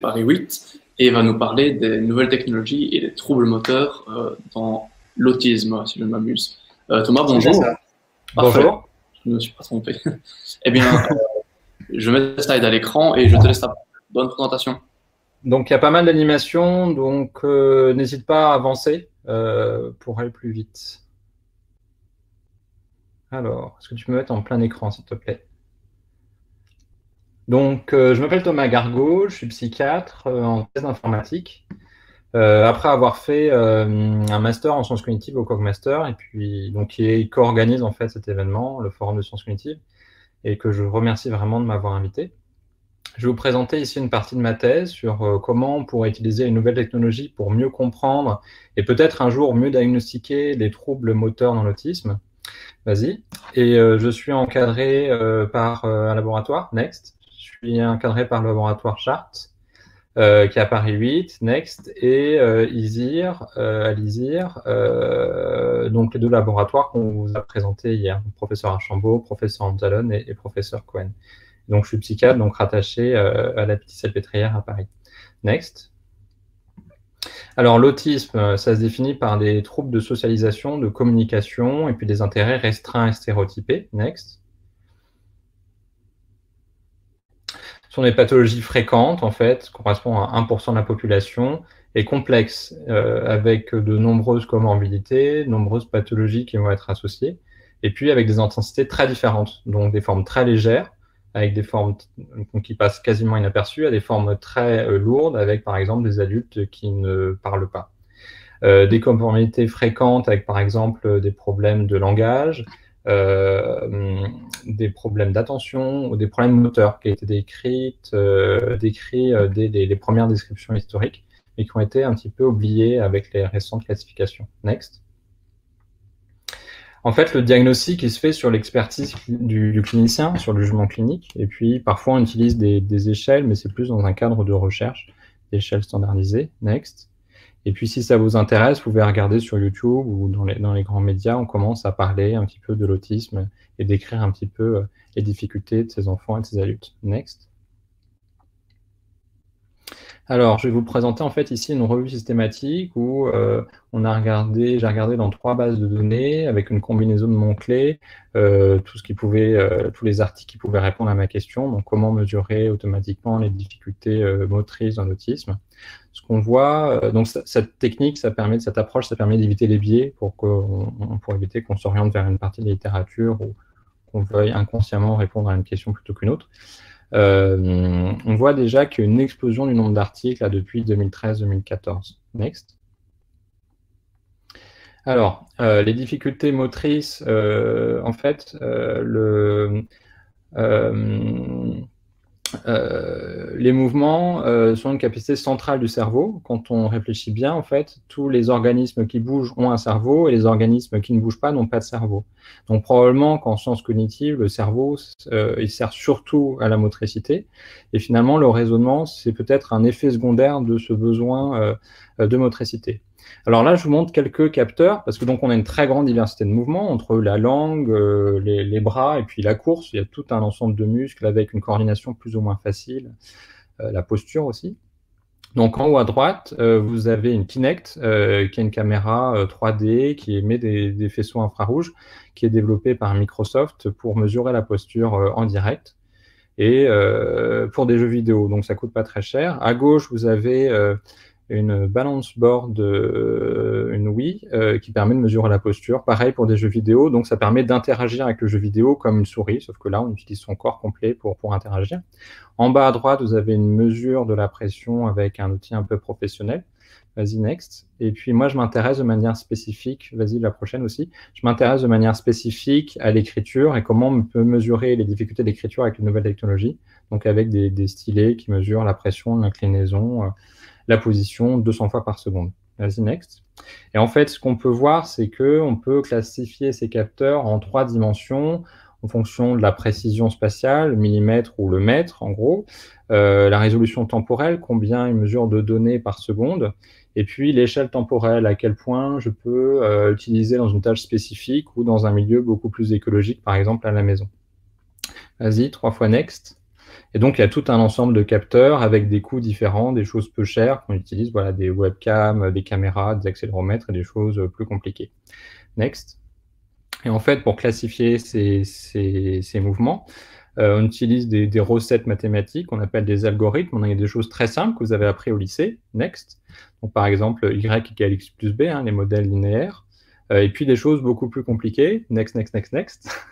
Paris 8 et va nous parler des nouvelles technologies et des troubles moteurs dans l'autisme, si je ne m'amuse. Thomas, C'est bien bonjour. ça. Parfait, Bonjour. je ne me suis pas trompé. Eh bien, je mets le slide à l'écran et je te laisse la bonne présentation. Donc, il y a pas mal d'animations, donc n'hésite pas à avancer pour aller plus vite. Alors, est-ce que tu peux me mettre en plein écran, s'il te plaît? Donc, je m'appelle Thomas Gargaud, je suis psychiatre en thèse d'informatique. Après avoir fait un master en sciences cognitives au CogMaster, et puis donc qui co-organise en fait cet événement, le Forum de sciences cognitives, et que je remercie vraiment de m'avoir invité. Je vais vous présenter ici une partie de ma thèse sur comment on pourrait utiliser une nouvelle technologie pour mieux comprendre et peut-être un jour mieux diagnostiquer les troubles moteurs dans l'autisme. Vas-y. Et je suis encadré par un laboratoire, Next. Je suis encadré par le laboratoire Chart, qui est à Paris 8, Next, et ISIR, à l'ISIR, donc les deux laboratoires qu'on vous a présentés hier, professeur Archambault, professeur Anzalone et professeur Cohen. Donc, je suis psychiatre, donc rattaché à la Pitié-Salpêtrière à Paris. Next. Alors, l'autisme, ça se définit par des troubles de socialisation, de communication, et puis des intérêts restreints et stéréotypés. Next. Ce sont des pathologies fréquentes, en fait, correspondent à 1% de la population, et complexes, avec de nombreuses comorbidités, de nombreuses pathologies qui vont être associées, et puis avec des intensités très différentes, donc des formes très légères, avec des formes qui passent quasiment inaperçues, à des formes très lourdes, avec par exemple des adultes qui ne parlent pas. Des comorbidités fréquentes avec par exemple des problèmes de langage, des problèmes d'attention ou des problèmes moteurs qui ont été décrits dès les premières descriptions historiques et qui ont été un petit peu oubliés avec les récentes classifications. Next. En fait, le diagnostic, il se fait sur l'expertise du clinicien, sur le jugement clinique. Et puis, parfois, on utilise des échelles, mais c'est plus dans un cadre de recherche, d'échelles standardisées. Next. Et puis, si ça vous intéresse, vous pouvez regarder sur YouTube ou dans les grands médias, on commence à parler un petit peu de l'autisme et décrire un petit peu les difficultés de ces enfants et de ces adultes. Next. Alors, je vais vous présenter en fait ici une revue systématique où j'ai regardé dans 3 bases de données avec une combinaison de mots-clés, tous les articles qui pouvaient répondre à ma question. Donc, comment mesurer automatiquement les difficultés motrices dans l'autisme. Ce qu'on voit, donc cette technique, cette approche, ça permet d'éviter les biais pour éviter qu'on s'oriente vers une partie de la littérature ou qu'on veuille inconsciemment répondre à une question plutôt qu'une autre. On voit déjà qu'il y a une explosion du nombre d'articles depuis 2013-2014. Next. Alors, les difficultés motrices, en fait, les mouvements sont une capacité centrale du cerveau. Quand on réfléchit bien, en fait, tous les organismes qui bougent ont un cerveau et les organismes qui ne bougent pas n'ont pas de cerveau. Donc probablement qu'en sciences cognitives, le cerveau, il sert surtout à la motricité. Et finalement, le raisonnement, c'est peut-être un effet secondaire de ce besoin de motricité. Alors là, je vous montre quelques capteurs, parce que donc on a une très grande diversité de mouvements entre la langue, les bras et puis la course. Il y a tout un ensemble de muscles avec une coordination plus ou moins facile, la posture aussi. Donc en haut à droite, vous avez une Kinect, qui est une caméra 3D qui émet des faisceaux infrarouges, qui est développée par Microsoft pour mesurer la posture en direct et pour des jeux vidéo. Donc ça coûte pas très cher. À gauche, vous avez une balance board, une Wii, qui permet de mesurer la posture. Pareil pour des jeux vidéo, donc ça permet d'interagir avec le jeu vidéo comme une souris, sauf que là, on utilise son corps complet pour interagir. En bas à droite, vous avez une mesure de la pression avec un outil un peu professionnel. Vas-y, next. Et puis moi, je m'intéresse de manière spécifique, vas-y, la prochaine aussi, je m'intéresse de manière spécifique à l'écriture et comment on peut mesurer les difficultés d'écriture avec une nouvelle technologie, donc avec des stylets qui mesurent la pression, l'inclinaison, la position 200 fois par seconde. Vas-y, next. Et en fait, ce qu'on peut voir, c'est qu'on peut classifier ces capteurs en 3 dimensions en fonction de la précision spatiale, le millimètre ou le mètre, en gros, la résolution temporelle, combien il mesure de données par seconde, et puis l'échelle temporelle, à quel point je peux utiliser dans une tâche spécifique ou dans un milieu beaucoup plus écologique, par exemple à la maison. Vas-y, 3 fois next. Et donc, il y a tout un ensemble de capteurs avec des coûts différents, des choses peu chères qu'on utilise, voilà, des webcams, des caméras, des accéléromètres et des choses plus compliquées. Next. Et en fait, pour classifier ces mouvements, on utilise des recettes mathématiques qu'on appelle des algorithmes. On a des choses très simples que vous avez appris au lycée. Next. Donc, par exemple, Y égale X plus B, les modèles linéaires. Et puis des choses beaucoup plus compliquées. Next, next, next, next.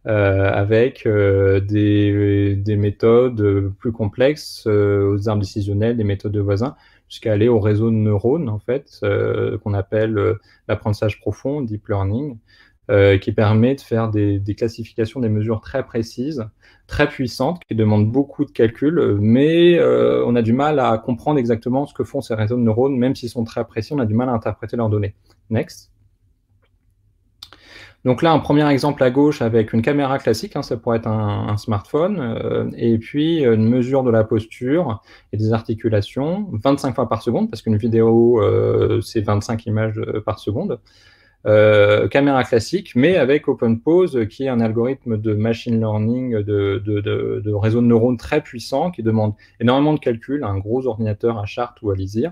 Avec des méthodes plus complexes aux arbres décisionnels, des méthodes de voisins, jusqu'à aller au réseau de neurones, en fait, qu'on appelle l'apprentissage profond, deep learning, qui permet de faire des classifications, des mesures très précises, très puissantes, qui demandent beaucoup de calculs, mais on a du mal à comprendre exactement ce que font ces réseaux de neurones, même s'ils sont très précis, on a du mal à interpréter leurs données. Next. Donc là, un premier exemple à gauche avec une caméra classique, ça pourrait être un smartphone, et puis une mesure de la posture et des articulations, 25 fois par seconde, parce qu'une vidéo, c'est 25 images par seconde. Caméra classique, mais avec OpenPose, qui est un algorithme de machine learning, de réseau de neurones très puissant, qui demande énormément de calculs, un gros ordinateur à Chartres ou à Lisieux,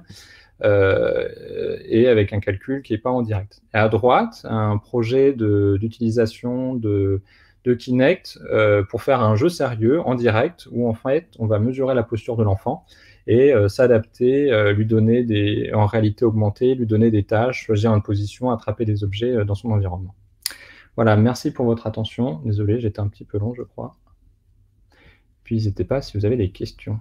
et avec un calcul qui n'est pas en direct. Et à droite, un projet d'utilisation de Kinect pour faire un jeu sérieux en direct, où en fait, on va mesurer la posture de l'enfant et s'adapter, lui donner en réalité augmentée, lui donner des tâches, choisir une position, attraper des objets dans son environnement. Voilà, merci pour votre attention. Désolé, j'étais un petit peu long, je crois. Puis n'hésitez pas si vous avez des questions.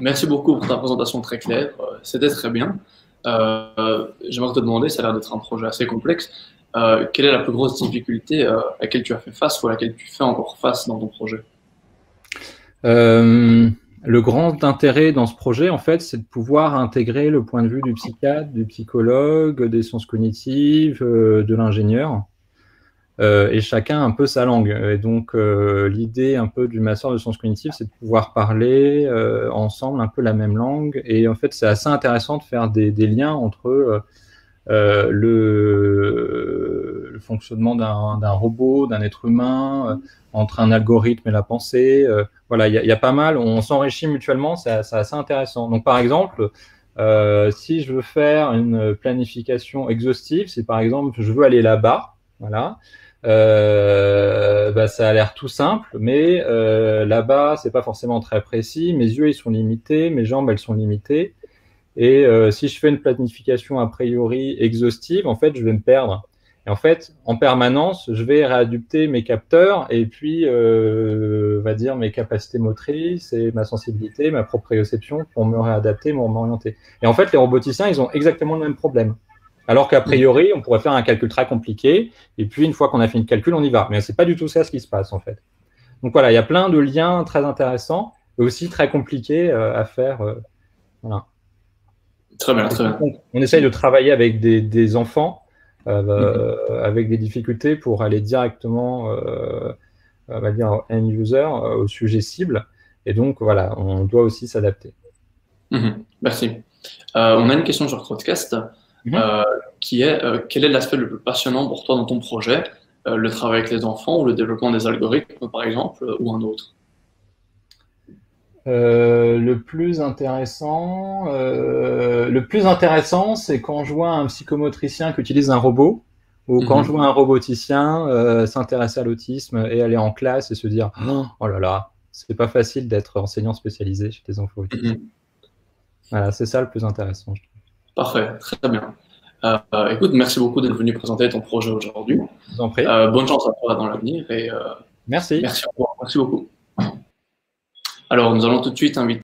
Merci beaucoup pour ta présentation très claire. C'était très bien. J'aimerais te demander, ça a l'air d'être un projet assez complexe. Quelle est la plus grosse difficulté à laquelle tu as fait face ou à laquelle tu fais encore face dans ton projet? Le grand intérêt dans ce projet, en fait, c'est de pouvoir intégrer le point de vue du psychiatre, du psychologue, des sciences cognitives, de l'ingénieur, et chacun un peu sa langue. Et donc, l'idée un peu du master de sciences cognitives, c'est de pouvoir parler ensemble un peu la même langue. Et en fait, c'est assez intéressant de faire des liens entre le fonctionnement d'un robot, d'un être humain, entre un algorithme et la pensée. Voilà, il y a pas mal, on s'enrichit mutuellement, c'est assez intéressant. Donc, par exemple, si je veux faire une planification exhaustive, si par exemple je veux aller là-bas, voilà, ça a l'air tout simple, mais là-bas, c'est pas forcément très précis. Mes yeux, ils sont limités, mes jambes, elles sont limitées. Et si je fais une planification a priori exhaustive, en fait, je vais me perdre. Et en fait, en permanence, je vais réadapter mes capteurs et puis, on va dire, mes capacités motrices et ma sensibilité, ma proprioception pour me réadapter, m'orienter. Et en fait, les roboticiens, ils ont exactement le même problème. Alors qu'à priori, on pourrait faire un calcul très compliqué, et puis une fois qu'on a fait le calcul, on y va. Mais c'est pas du tout ça ce qui se passe, en fait. Donc voilà, il y a plein de liens très intéressants, et aussi très compliqués à faire. Voilà. Très bien, très bien. On essaye de travailler avec des enfants, avec des difficultés pour aller directement, on va dire, end user, au sujet cible. Et donc, voilà, on doit aussi s'adapter. Merci. On a une question sur Crowdcast qui est quel est l'aspect le plus passionnant pour toi dans ton projet, le travail avec les enfants ou le développement des algorithmes, par exemple, ou un autre? Le plus intéressant, c'est quand je vois un psychomotricien qui utilise un robot, ou quand je vois un roboticien s'intéresser à l'autisme et aller en classe et se dire oh là là, c'est pas facile d'être enseignant spécialisé chez des enfants autistes. Voilà, c'est ça le plus intéressant. Parfait, très bien. Écoute, merci beaucoup d'être venu présenter ton projet aujourd'hui. Je vous en prie. Bonne chance à toi dans l'avenir et merci. Merci beaucoup. Alors, nous allons tout de suite inviter